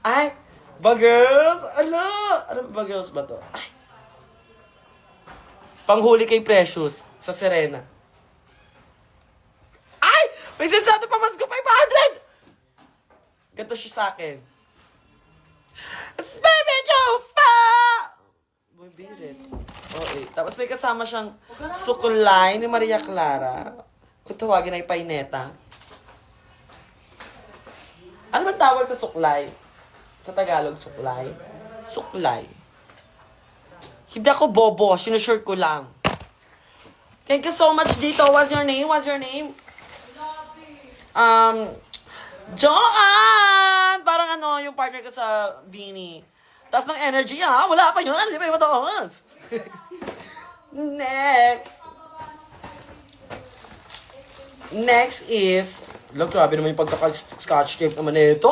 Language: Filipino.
Ay! Bagels! Ano? Ano ba bagels ba to? Ay! Panghuli kay Precious sa Serena. Ay! May sensado pa mas ko 500! Ganto siya sa akin. Baby, you fa! Boy, birit. Okay. Tapos may kasama siyang sukulay ni Maria Clara. Kung tawagin ay paineta. Ano ba tawag sa suklay? Sa Tagalog, suklay? Suklay. Hindi ako bobo. Sinusure ko lang. Thank you so much dito. What's your name? What's your name? Joanne! Parang ano, yung partner ko sa Beanie. Taas ng energy, ha? Wala pa yun. Hindi pa yung mataas. Next. Next is... Look, grabe naman yung pagkaka-scotch tape naman nito.